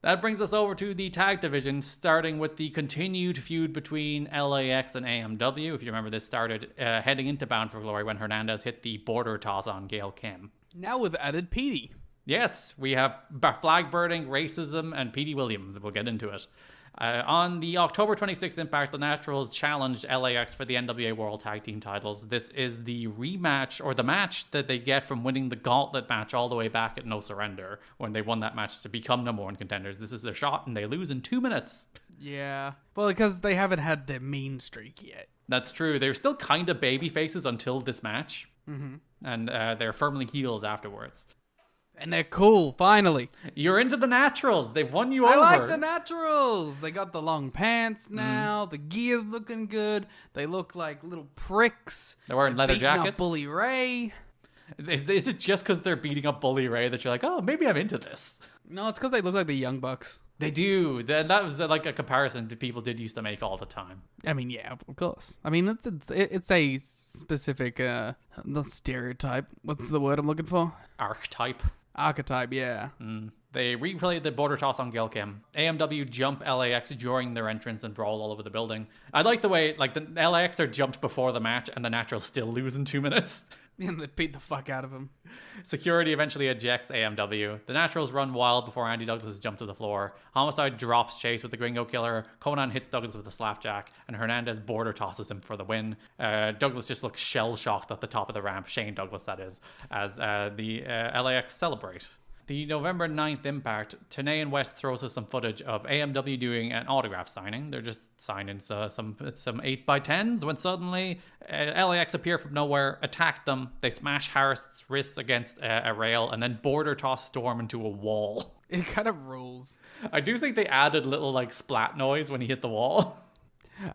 That brings us over to the tag division, starting with the continued feud between LAX and AMW. If you remember, this started heading into Bound for Glory when Hernandez hit the border toss on Gail Kim. Now with added Petey. Yes, we have flag burning, racism, and Petey Williams. We'll get into it. On the October 26th Impact, the Naturals challenged LAX for the NWA World Tag Team titles. This is the rematch, or the match that they get from winning the Gauntlet match all the way back at No Surrender, when they won that match to become #1 contenders. This is their shot, and they lose in 2 minutes. Yeah. Well, because they haven't had their mean streak yet. That's true. They're still kind of baby faces until this match. Mm-hmm. And they're firmly heels afterwards. And they're cool, finally. You're into the Naturals. They've won you over. I like the Naturals. They got the long pants now. The gear's looking good. They look like little pricks. They're wearing leather jackets. Up Bully Ray. Is it just because they're beating up Bully Ray that you're like, oh, maybe I'm into this? No, it's because they look like the Young Bucks. They do. That was like a comparison that people did used to make all the time. I mean, yeah, of course. I mean, it's a specific, not stereotype. What's the word I'm looking for? Archetype, yeah. They replayed the border toss on Gail Kim. AMW jump LAX during their entrance and brawl all over the building. I like the way, like, the LAX are jumped before the match and the Naturals still lose in 2 minutes. And they beat the fuck out of him. Security eventually ejects AMW. The Naturals run wild before Andy Douglas is jumped to the floor. Homicide drops Chase with the Gringo Killer. Conan hits Douglas with a slapjack. And Hernandez border tosses him for the win. Douglas just looks shell-shocked at the top of the ramp. Shane Douglas, that is. As the LAX celebrate. The November 9th Impact, TNA and West throws us some footage of AMW doing an autograph signing. They're just signing some 8x10s when suddenly LAX appear from nowhere, attack them. They smash Harris' wrists against a rail and then border toss Storm into a wall. It kind of rules. I do think they added little like splat noise when he hit the wall.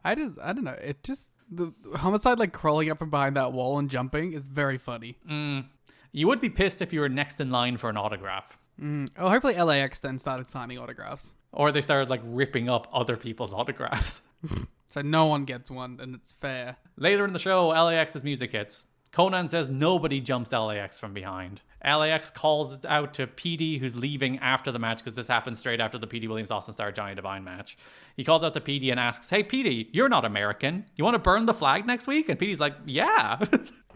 I don't know. It just, the Homicide like crawling up from behind that wall and jumping is very funny. You would be pissed if you were next in line for an autograph. Oh, hopefully LAX then started signing autographs. Or they started like ripping up other people's autographs. So no one gets one, and it's fair. Later in the show, LAX's music hits. Conan says nobody jumps LAX from behind. LAX calls out to PD, who's leaving after the match, because this happens straight after the PD Williams Austin Star Johnny Devine match. He calls out to PD and asks, hey PD, you're not American. You want to burn the flag next week? And PD's like, yeah.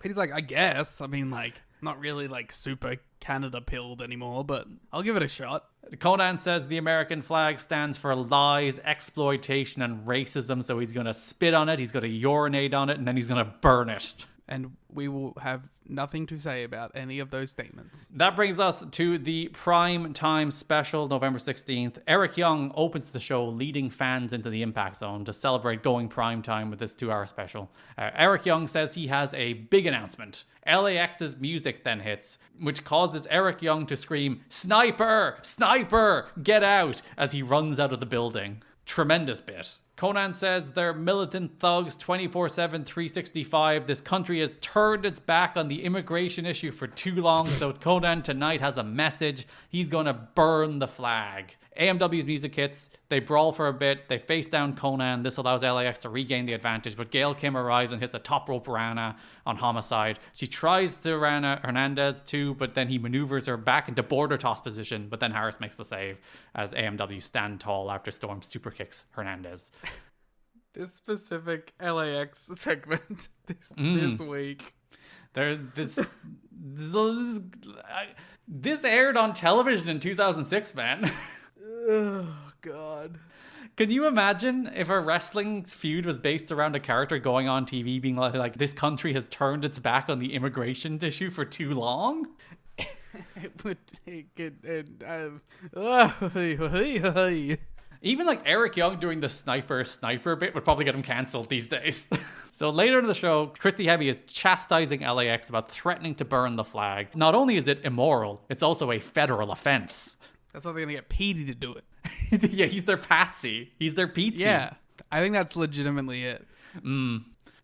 PD's like, I guess. I mean, like, not really like super Canada pilled anymore, but I'll give it a shot. Conan says the American flag stands for lies, exploitation, and racism, so he's going to spit on it, he's going to urinate on it, and then he's going to burn it. And we will have nothing to say about any of those statements. That brings us to the prime time special, November 16th. Eric Young opens the show, leading fans into the Impact Zone to celebrate going prime time with this 2-hour special. Eric Young says he has a big announcement. LAX's music then hits, which causes Eric Young to scream, "Sniper! Sniper! Get out!" as he runs out of the building. Tremendous bit. Conan says they're militant thugs 24/7, 365. This country has turned its back on the immigration issue for too long, so Conan tonight has a message. He's going to burn the flag. AMW's music hits. They brawl for a bit. They face down Conan. This allows LAX to regain the advantage, but Gail Kim arrives and hits a top rope Rana on Homicide. She tries to Rana Hernandez too, but then he maneuvers her back into border toss position, but then Harris makes the save as AMW stand tall after Storm super kicks Hernandez. This specific LAX segment this week. This aired on television in 2006, man. Oh, God. Can you imagine if a wrestling feud was based around a character going on TV being like this country has turned its back on the immigration issue for too long? It would take it. Even like Eric Young doing the sniper bit would probably get him cancelled these days. So later in the show, Christy Heavy is chastising LAX about threatening to burn the flag. Not only is it immoral, it's also a federal offense. That's why they're going to get Petey to do it. Yeah, he's their patsy. He's their pizza. Yeah, I think that's legitimately it.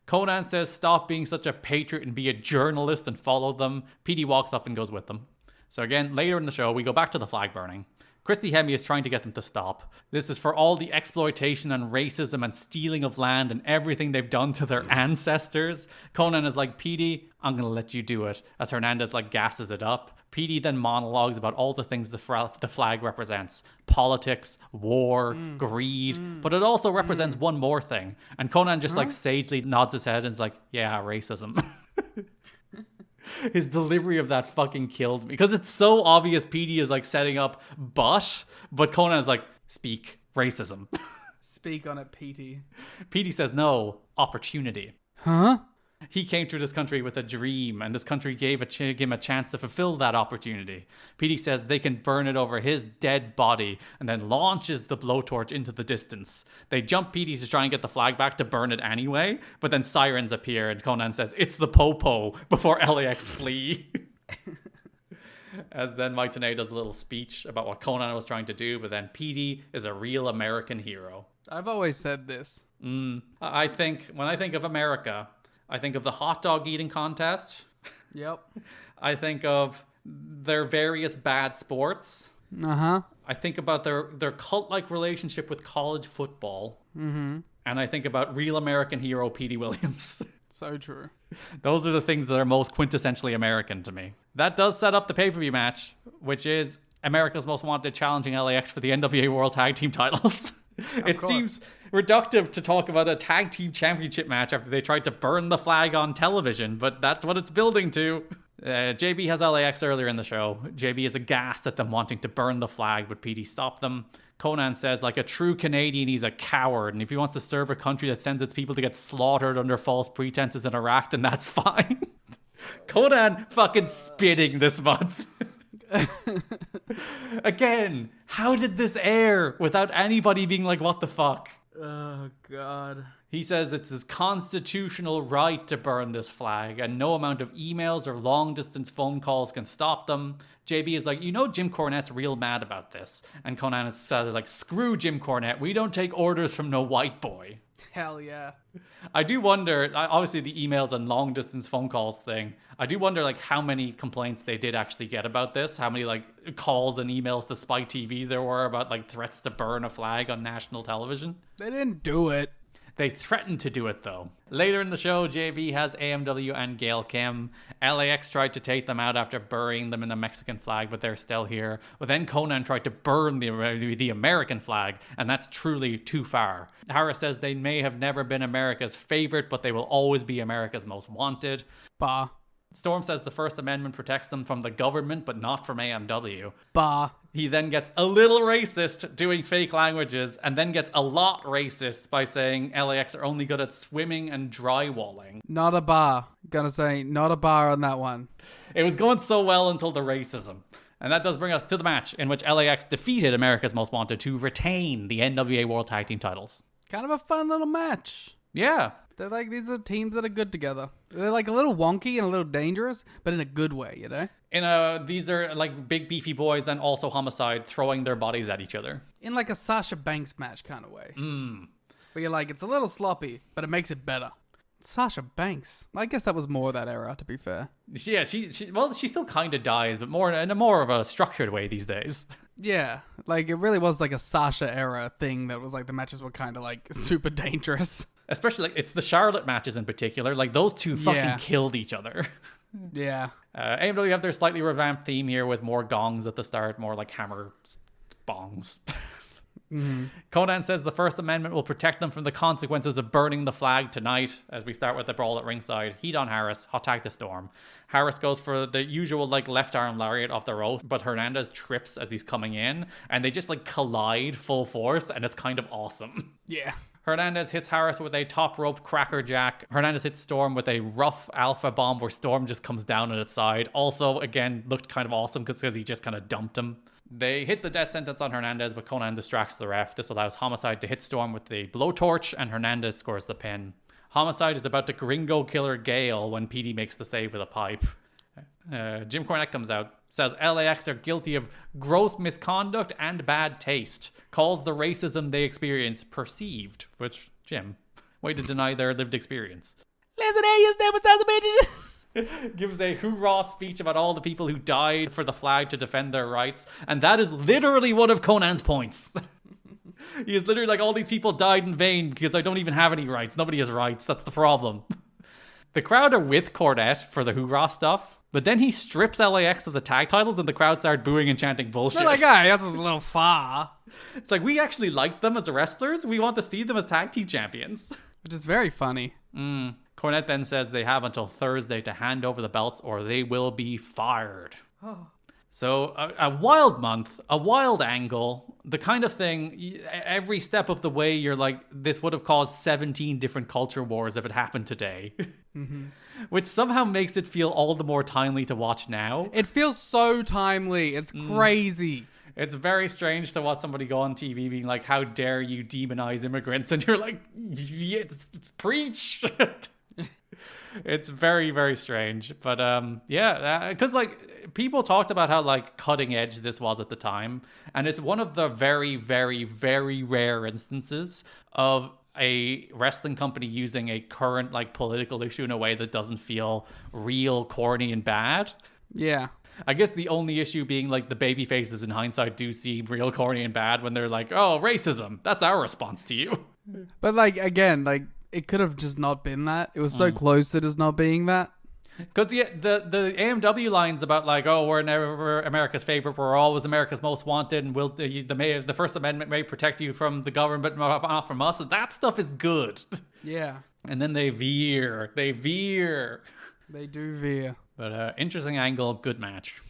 Conan says stop being such a patriot and be a journalist and follow them. Petey walks up and goes with them. So again, later in the show, we go back to the flag burning. Christy Hemme is trying to get them to stop. This is for all the exploitation and racism and stealing of land and everything they've done to their ancestors. Conan is like, Petey, I'm going to let you do it, as Hernandez like gasses it up. Petey then monologues about all the things the flag represents. Politics, war, greed. But it also represents one more thing. And Conan just like sagely nods his head and is like, yeah, racism. His delivery of that fucking killed me. Because it's so obvious Petey is like setting up but Conan is like, speak, racism. Speak on it, Petey. Petey says no, opportunity. Huh? He came to this country with a dream, and this country gave him a chance to fulfill that opportunity. Petey says they can burn it over his dead body, and then launches the blowtorch into the distance. They jump Petey to try and get the flag back to burn it anyway, but then sirens appear, and Conan says, it's the Popo, before LAX flee. As then Mike Tenay does a little speech about what Conan was trying to do, but then Petey is a real American hero. I've always said this. I think, when I think of America, I think of the hot dog eating contest. Yep. I think of their various bad sports. Uh-huh. I think about their cult-like relationship with college football. Mm-hmm. And I think about real American hero Petey Williams. So true. Those are the things that are most quintessentially American to me. That does set up the pay-per-view match, which is America's Most Wanted challenging LAX for the NWA World Tag Team titles. It seems reductive to talk about a tag team championship match after they tried to burn the flag on television, but that's what it's building to. JB has LAX earlier in the show. JB is aghast at them wanting to burn the flag, but Petey stopped them. Conan says, like a true Canadian, he's a coward, and if he wants to serve a country that sends its people to get slaughtered under false pretenses in Iraq, then that's fine. Conan fucking spitting this month. Again, how did this air without anybody being like, what the fuck? Oh, God. He says it's his constitutional right to burn this flag, and no amount of emails or long-distance phone calls can stop them. JB is like, you know Jim Cornette's real mad about this. And Conan is like, screw Jim Cornette, we don't take orders from no white boy. Hell yeah. I do wonder, obviously the emails and long-distance phone calls thing, I do wonder like how many complaints they did actually get about this, how many like calls and emails to Spike TV there were about like threats to burn a flag on national television. They didn't do it. They threatened to do it, though. Later in the show, JB has AMW and Gail Kim. LAX tried to take them out after burying them in the Mexican flag, but they're still here. But then Conan tried to burn the American flag, and that's truly too far. Harris says they may have never been America's favorite, but they will always be America's most wanted. Bah. Storm says the First Amendment protects them from the government, but not from AMW. Bah. He then gets a little racist doing fake languages, and then gets a lot racist by saying LAX are only good at swimming and drywalling. Not a bar. Gonna say, not a bar on that one. It was going so well until the racism. And that does bring us to the match in which LAX defeated America's Most Wanted to retain the NWA World Tag Team titles. Kind of a fun little match. Yeah. They're like, these are teams that are good together. They're like a little wonky and a little dangerous, but in a good way, you know? These are like big beefy boys and also Homicide throwing their bodies at each other. In like a Sasha Banks match kind of way. Where you're like, it's a little sloppy, but it makes it better. Sasha Banks. I guess that was more that era, to be fair. Yeah, she still kind of dies, but more in a more of a structured way these days. Yeah, like it really was like a Sasha era thing that was like the matches were kind of like super dangerous. Especially, like, it's the Charlotte matches in particular. Like, those two fucking killed each other. Yeah. AMW have their slightly revamped theme here with more gongs at the start, more like hammer bongs. Conan says the First Amendment will protect them from the consequences of burning the flag tonight, as we start with the brawl at ringside. Heat on Harris, hot tag to Storm. Harris goes for the usual like left arm lariat off the ropes, but Hernandez trips as he's coming in, and they just like collide full force, and it's kind of awesome. Yeah. Hernandez hits Harris with a top rope cracker jack. Hernandez hits Storm with a rough alpha bomb where Storm just comes down on its side. Also, again, looked kind of awesome because he just kind of dumped him. They hit the death sentence on Hernandez, but Conan distracts the ref. This allows Homicide to hit Storm with the blowtorch, and Hernandez scores the pin. Homicide is about to gringo killer Gale when Petey makes the save with a pipe. Jim Cornette comes out, says LAX are guilty of gross misconduct and bad taste, calls the racism they experience perceived, which, Jim, way to deny their lived experience. Listen here, you stupid sons of bitches. gives a hoorah speech about all the people who died for the flag to defend their rights. And that is literally one of Conan's points. He is literally like, all these people died in vain because I don't even have any rights. Nobody has rights. That's the problem. The crowd are with Cornette for the hoorah stuff. But then he strips LAX of the tag titles and the crowd start booing and chanting bullshit. They're like, "Hey, that's a little far." It's like, we actually like them as wrestlers. We want to see them as tag team champions. Which is very funny. Cornette then says they have until Thursday to hand over the belts or they will be fired. So a wild month, a wild angle, the kind of thing, every step of the way you're like, this would have caused 17 different culture wars if it happened today. Which somehow makes it feel all the more timely to watch now. It feels so timely. It's crazy. It's very strange to watch somebody go on TV being like, how dare you demonize immigrants? And you're like, yes, preach. It's very, very strange. But because like people talked about how like cutting edge this was at the time. And it's one of the very, very, very rare instances of a wrestling company using a current like political issue in a way that doesn't feel real, corny, and bad. Yeah. I guess the only issue being like the baby faces in hindsight do seem real corny and bad when they're like, oh, racism. That's our response to you. But like, again, like it could have just not been that. It was so close to just not being that. Because yeah, the AMW lines about like, oh, we're never America's favorite, we're always America's most wanted, and the First Amendment may protect you from the government, but not from us. That stuff is good. Yeah. And then they veer. They do veer. But interesting angle, good match.